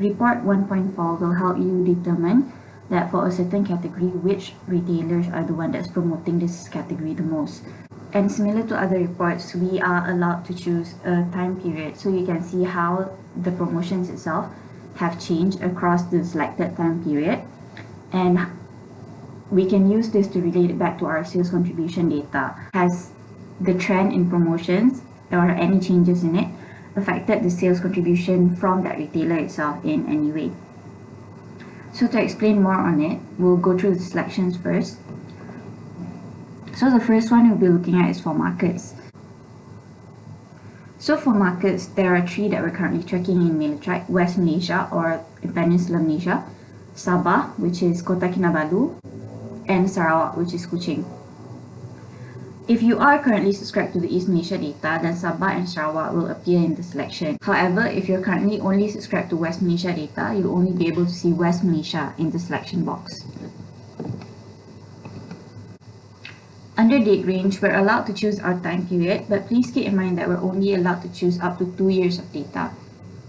Report 1.4 will help you determine that for a certain category, which retailers are the one that's promoting this category the most. And similar to other reports, we are allowed to choose a time period, so you can see how the promotions itself have changed across the selected time period, and we can use this to relate it back to our sales contribution data. Has the trend in promotions or any changes in it affected the sales contribution from that retailer itself in any way? So to explain more on it, we'll go through the selections first. So the first one we'll be looking at is for markets. So for markets, there are three that we're currently tracking in MailerTrack: West Malaysia or Peninsular Malaysia, Sabah, which is Kota Kinabalu, and Sarawak, which is Kuching. If you are currently subscribed to the East Malaysia data, then Sabah and Sarawak will appear in the selection. However, if you're currently only subscribed to West Malaysia data, you'll only be able to see West Malaysia in the selection box. Under date range, we're allowed to choose our time period, but please keep in mind that we're only allowed to choose up to 2 years of data.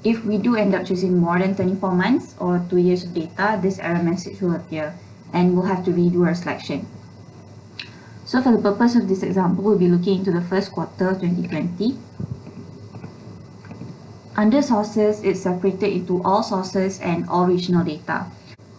If we do end up choosing more than 24 months or 2 years of data, this error message will appear and we'll have to redo our selection. So for the purpose of this example, we'll be looking into the first quarter of 2020. Under sources, it's separated into all sources and all regional data.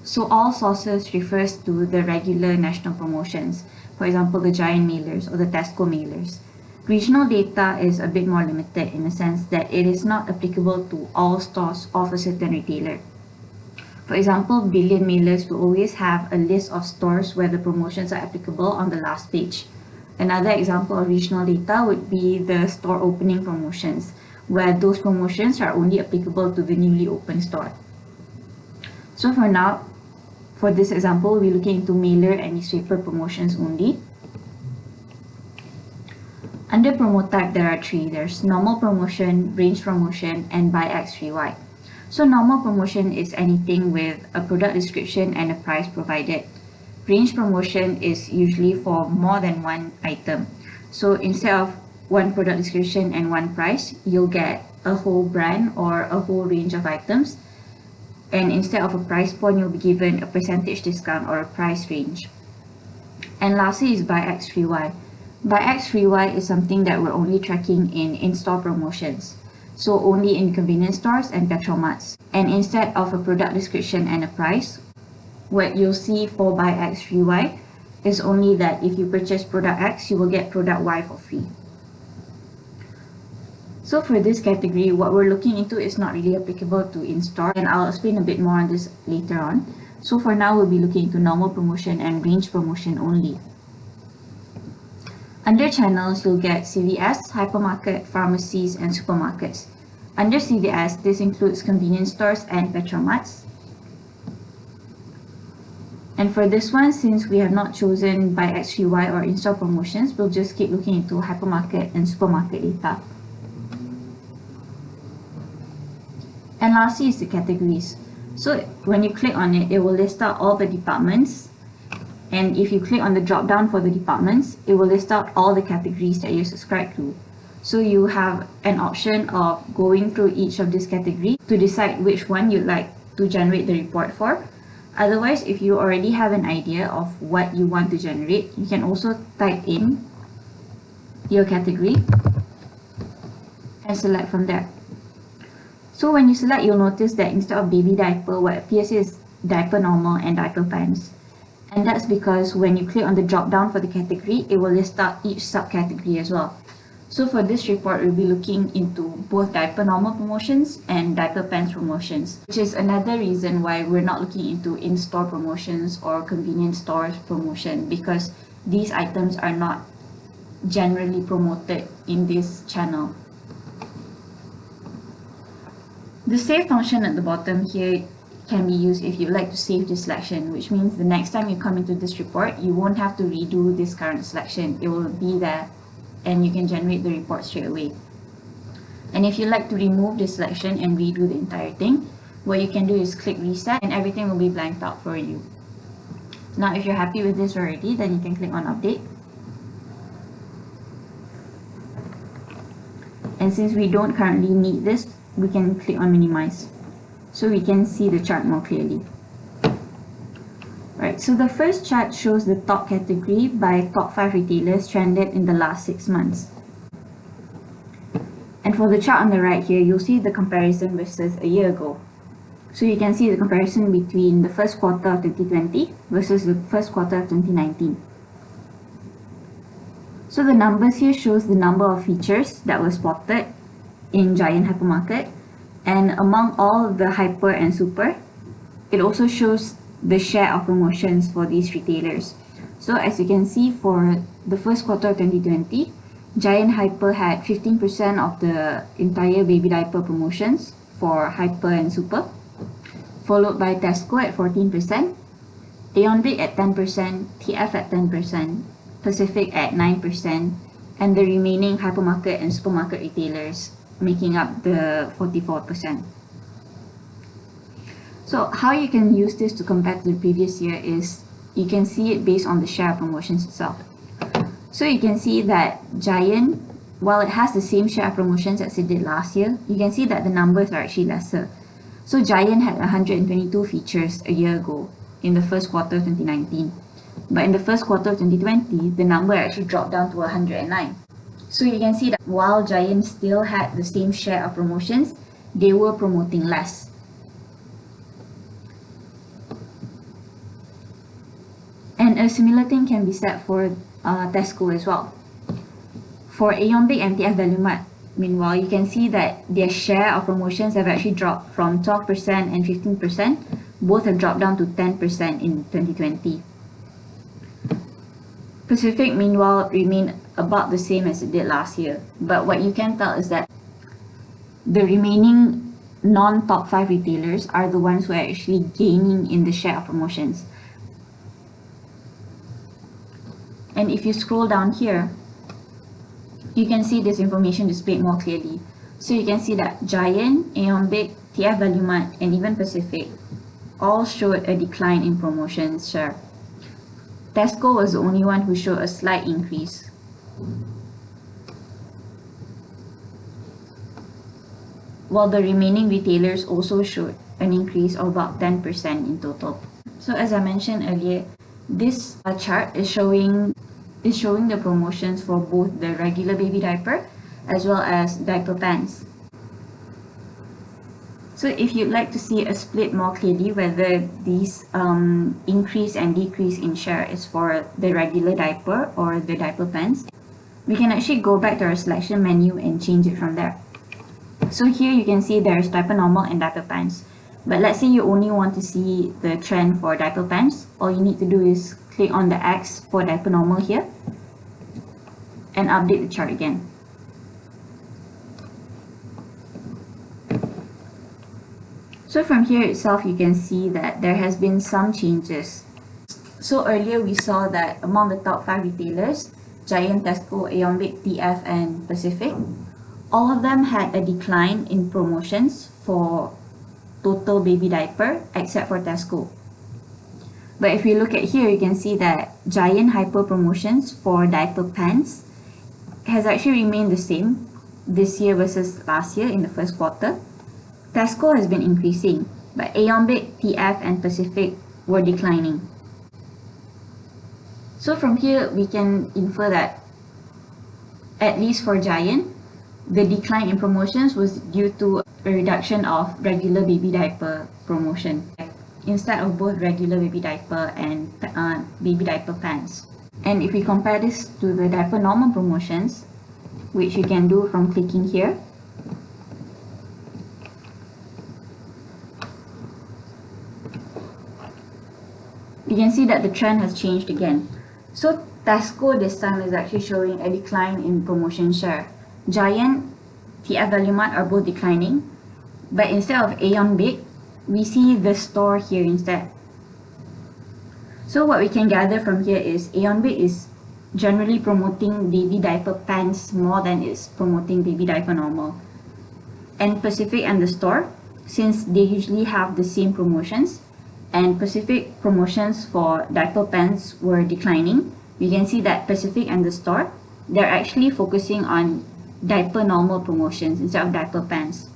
So all sources refers to the regular national promotions, for example, the Giant mailers or the Tesco mailers. Regional data is a bit more limited in the sense that it is not applicable to all stores of a certain retailer. For example, Billion mailers will always have a list of stores where the promotions are applicable on the last page. Another example of regional data would be the store opening promotions, where those promotions are only applicable to the newly opened store. So for now, for this example, we'll be looking into mailer and newspaper promotions only. Under promo type, there are three. There's normal promotion, range promotion, and buy X free Y. So normal promotion is anything with a product description and a price provided. Range promotion is usually for more than one item. So instead of one product description and one price, you'll get a whole brand or a whole range of items. And instead of a price point, you'll be given a percentage discount or a price range. And lastly is buy X free Y. Buy X free Y is something that we're only tracking in in-store promotions. So only in convenience stores and petrol marts. And instead of a product description and a price, what you'll see for buy X free Y is only that if you purchase product X, you will get product Y for free. So for this category, what we're looking into is not really applicable to in-store, and I'll explain a bit more on this later on. So for now, we'll be looking into normal promotion and range promotion only. Under channels, you'll get CVS, hypermarket, pharmacies, and supermarkets. Under CVS, this includes convenience stores and petrol marts. And for this one, since we have not chosen buy X free Y or in-store promotions, we'll just keep looking into hypermarket and supermarket data. And lastly is the categories. So when you click on it, it will list out all the departments. And if you click on the drop down for the departments, it will list out all the categories that you're subscribed to. So you have an option of going through each of these categories to decide which one you'd like to generate the report for. Otherwise, if you already have an idea of what you want to generate, you can also type in your category and select from there. So when you select, you'll notice that instead of baby diaper, what appears is diaper normal and diaper pants. And that's because when you click on the drop down for the category, it will list out each subcategory as well. So for this report, we'll be looking into both diaper normal promotions and diaper pants promotions, which is another reason why we're not looking into in-store promotions or convenience stores promotion, because these items are not generally promoted in this channel. The save function at the bottom here can be used if you'd like to save this selection, which means the next time you come into this report, you won't have to redo this current selection. It will be there and you can generate the report straight away. And if you'd like to remove this selection and redo the entire thing, what you can do is click reset and everything will be blanked out for you. Now if you're happy with this already, then you can click on update. And since we don't currently need this, we can click on minimize. so we can see the chart more clearly. Right, so the first chart shows the top category by top 5 retailers trended in the last 6 months. And for the chart on the right here, you'll see the comparison versus a year ago. So you can see the comparison between the first quarter of 2020 versus the first quarter of 2019. So the numbers here shows the number of features that were spotted in Giant Hypermarket, and among all the hyper and super, it also shows the share of promotions for these retailers. So as you can see, for the first quarter of 2020, Giant Hyper had 15% of the entire baby diaper promotions for hyper and super, followed by Tesco at 14%, Aeon Big at 10%, TF at 10%, Pacific at 9%, and the remaining hypermarket and supermarket retailers making up the 44%. So how you can use this to compare to the previous year is you can see it based on the share of promotions itself. So you can see that Giant, while it has the same share of promotions as it did last year, you can see that the numbers are actually lesser. So Giant had 122 features a year ago in the first quarter of 2019. But in the first quarter of 2020, the number actually dropped down to 109. So you can see that while Giant still had the same share of promotions, they were promoting less. And a similar thing can be said for Tesco as well. For Aeon Big and TF Value Mart, meanwhile, you can see that their share of promotions have actually dropped from 12% and 15%. Both have dropped down to 10% in 2020. Pacific, meanwhile, remained about the same as it did last year. But what you can tell is that the remaining non-top 5 retailers are the ones who are actually gaining in the share of promotions. And if you scroll down here, you can see this information displayed more clearly. So you can see that Giant, Aeon Big, TF Value Mart, and even Pacific all showed a decline in promotions share. Tesco was the only one who showed a slight increase. While the remaining retailers also showed an increase of about 10% in total. So as I mentioned earlier, this chart is showing the promotions for both the regular baby diaper as well as diaper pants. So if you'd like to see a split more clearly whether these increase and decrease in share is for the regular diaper or the diaper pants, we can actually go back to our selection menu and change it from there. So here you can see there's diaper normal and diaper pants. But let's say you only want to see the trend for diaper pants. All you need to do is click on the X for diaper normal here and update the chart again. So from here itself, you can see that there has been some changes. So earlier we saw that among the top 5 retailers, Giant, Tesco, Aeon Big, TF, and Pacific, all of them had a decline in promotions for total baby diaper except for Tesco. But if you look at here, you can see that Giant Hyper promotions for diaper pants has actually remained the same this year versus last year in the first quarter. Tesco has been increasing, but Aeon Big, TF, and Pacific were declining. So from here, we can infer that, at least for Giant, the decline in promotions was due to a reduction of regular baby diaper promotion instead of both regular baby diaper and baby diaper pants. And if we compare this to the diaper normal promotions, which you can do from clicking here, you can see that the trend has changed again. So Tesco this time is actually showing a decline in promotion share. Giant, TF Value Mart are both declining, but instead of Aeon Big, we see the store here instead. So what we can gather from here is Aeon Big is generally promoting baby diaper pants more than it's promoting baby diaper normal. And Pacific and the store, since they usually have the same promotions, and Pacific promotions for diaper pants were declining, we can see that Pacific and the store, they're actually focusing on diaper normal promotions instead of diaper pants.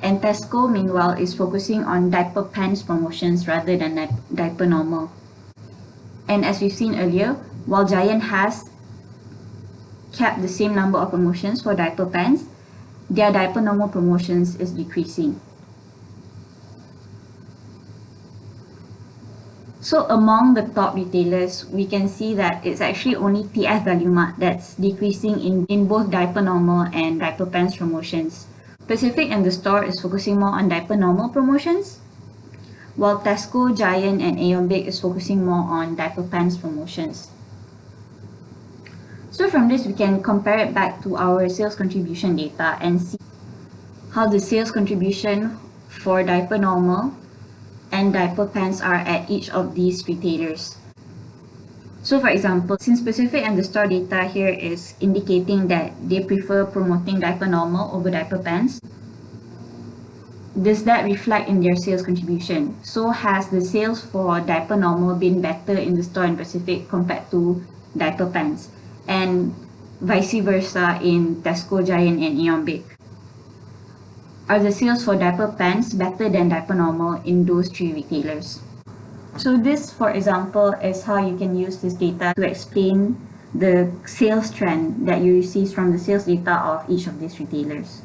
And Tesco, meanwhile, is focusing on diaper pants promotions rather than diaper normal. And as we've seen earlier, while Giant has kept the same number of promotions for diaper pants, their diaper normal promotions is decreasing. So among the top retailers, we can see that it's actually only PF Value Mart that's decreasing in both diaper normal and diaper pants promotions. Pacific and the store is focusing more on diaper normal promotions, while Tesco, Giant, and Aeon Big is focusing more on diaper pants promotions. So from this, we can compare it back to our sales contribution data and see how the sales contribution for diaper normal and diaper pants are at each of these retailers. So for example, since Pacific and the store data here is indicating that they prefer promoting diaper normal over diaper pants, does that reflect in their sales contribution? So has the sales for diaper normal been better in the store and Pacific compared to diaper pants? And vice versa in Tesco, Giant, and Aeon Big? Are the sales for diaper pants better than diaper normal in those three retailers? So this, for example, is how you can use this data to explain the sales trend that you receive from the sales data of each of these retailers.